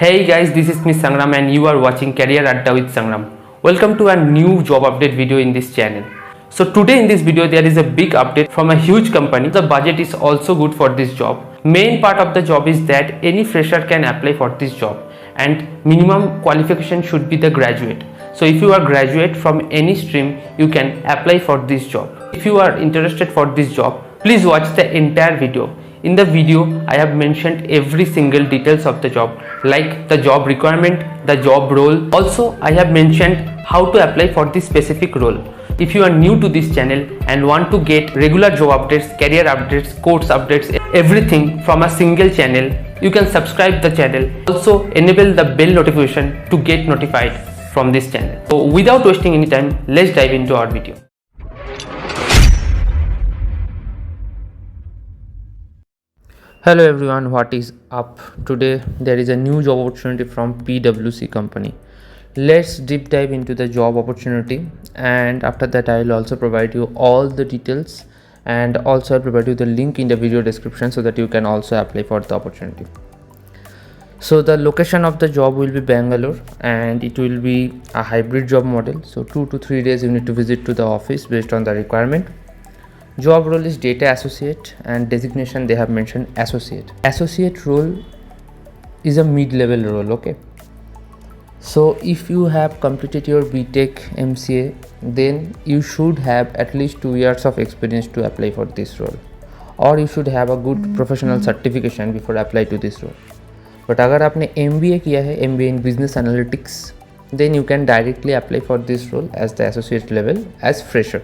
Hey guys, this is Miss Sangram and you are watching Career Adda with Sangram. Welcome to a new job update video in this channel. So today in this video there is a big update from a huge company. The budget is also good for this job. Main part of the job is that any fresher can apply for this job and minimum qualification should be the graduate. So if you are graduate from any stream, you can apply for this job. If you are interested for this job, please watch the entire video. In the video, I have mentioned every single details of the job, like the job requirement, the job role. Also, I have mentioned how to apply for this specific role. If you are new to this channel and want to get regular job updates, career updates, course updates, everything from a single channel, you can subscribe the channel. Also, enable the bell notification to get notified from this channel. So without wasting any time, let's dive into our video. Hello everyone, what is up? Today there is a new job opportunity from PwC company. Let's deep dive into the job opportunity, and after that I will also provide you all the details, and also I'll provide you the link in the video description so that you can also apply for the opportunity. So the location of the job will be Bangalore and it will be a hybrid job model. So 2 to 3 days you need to visit to the office based on the requirement. Job role is data associate and designation they have mentioned associate. Associate role is a mid-level role, okay? So if you have completed your BTech MCA, then you should have at least 2 years of experience to apply for this role, or you should have a good professional certification before apply to this role. But अगर आपने MBA किया है, MBA in Business Analytics, then you can directly apply for this role as the associate level as fresher.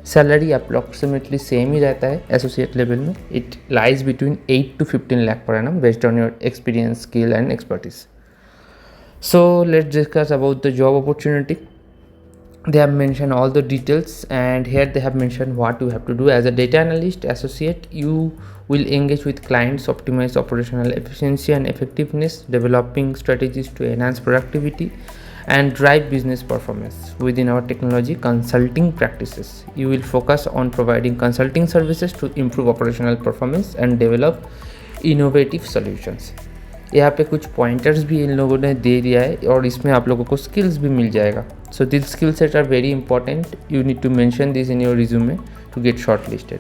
Salary approximately same ही रहता है associate level में. It lies between 8 to 15 lakh per annum based on your experience, skill and expertise. So let's discuss about the job opportunity. They have mentioned all the details, and here they have mentioned what you have to do. As a data analyst associate, you will engage with clients, optimize operational efficiency and effectiveness, developing strategies to enhance productivity and drive business performance within our technology consulting practices. You will focus on providing consulting services to improve operational performance and develop innovative solutions. यहाँ पे कुछ pointers भी इन लोगों ने दे दिया है और इसमें आप लोगों को स्किल्स भी मिल जाएगा. So this skill set are very important. You need to mention this in your resume to get short listed.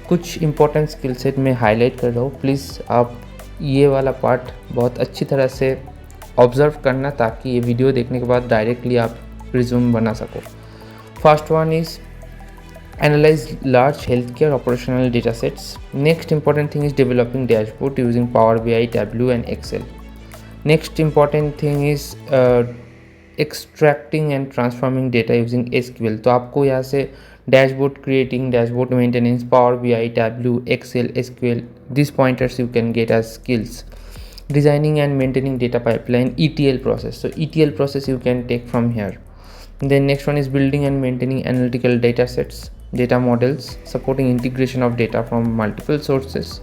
कुछ इंपॉर्टेंट स्किल सेट में हाईलाइट कर रहा हूँ. प्लीज़ आप ये वाला पार्ट बहुत अच्छी तरह से ऑब्जर्व करना ताकि ये वीडियो देखने के बाद डायरेक्टली आप रिज्यूम बना सको. First one is analyze large healthcare operational data sets. Next important thing is developing dashboard using Power BI, Tableau and Excel. Next important thing is extracting and transforming data using SQL. तो आपको यहाँ से dashboard creating, dashboard maintenance, Power BI, Tableau, Excel, SQL, these pointers you can get as skills. Designing and maintaining data pipeline, ETL process. So ETL process you can take from here. Then next one is building and maintaining analytical data sets, data models, supporting integration of data from multiple sources,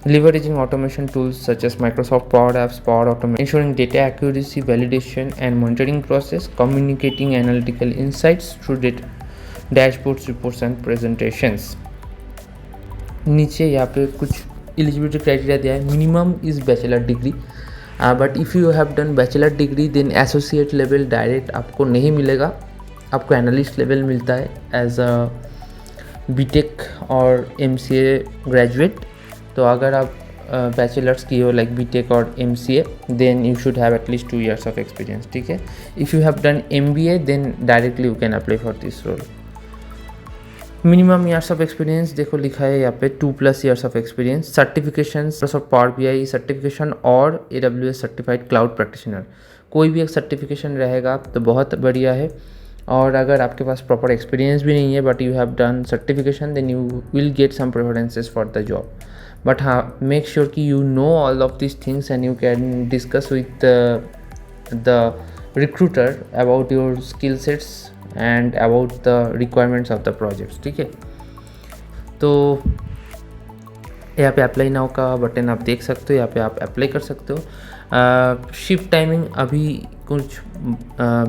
leveraging automation tools such as Microsoft Power Apps, Power Automate, ensuring data accuracy, validation and monitoring process, communicating analytical insights through data dashboards, reports and presentations. नीचे यहाँ पे कुछ eligibility criteria दिया है. Minimum is bachelor degree, but if you have done bachelor degree then associate level direct आपको नहीं मिलेगा. आपको एनालिस्ट लेवल मिलता है एज अ बीटेक और एमसीए ग्रेजुएट. तो अगर आप बैचलर्स की हो लाइक बीटेक और MCA, then you should have at least 2 years of experience. ठीक है. If you have done MBA then directly you can apply for this role. Minimum years of experience देखो लिखा है यहाँ पे 2+ years of experience. Certifications of power BI certification और AWS certified cloud practitioner, कोई भी एक सर्टिफिकेशन रहेगा तो बहुत बढ़िया है. और अगर आपके पास प्रॉपर एक्सपीरियंस भी नहीं है but you have done certification, then you will get some preferences for the job. But हाँ, मेक श्योर कि you know all of this things and you can discuss with the recruiter about your skill sets and about the requirements of the projects. ठीक है. तो यहाँ पे apply now का button आप देख सकते हो, यहाँ पे आप अप्लाई कर सकते हो. शिफ्ट टाइमिंग अभी कुछ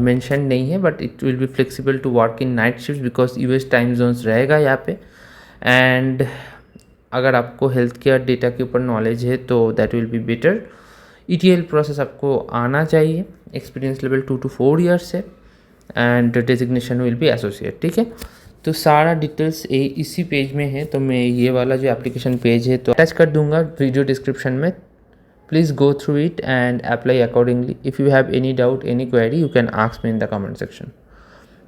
मेंशन नहीं है, but it will be flexible to work in night shift because US time zones रहेगा यहाँ पे. एंड अगर आपको हेल्थ केयर डेटा के ऊपर नॉलेज है तो that will be better. ETL process आपको आना चाहिए, एक्सपीरियंस लेवल 2 to 4 ईयर्स है, and designation will be associate. ठीक है, तो सारा डिटेल्स इसी पेज में है। तो मैं ये वाला जो एप्लीकेशन पेज है तो अटैच कर दूंगा वीडियो डिस्क्रिप्शन में। Please go through it and apply accordingly. If you have any doubt, any query, you can ask me in the comment section.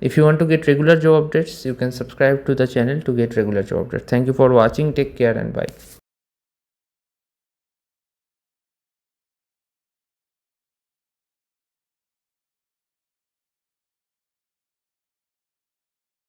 If you want to get regular job updates, you can subscribe to the channel to get regular job updates. Thank you for watching. Take care and bye.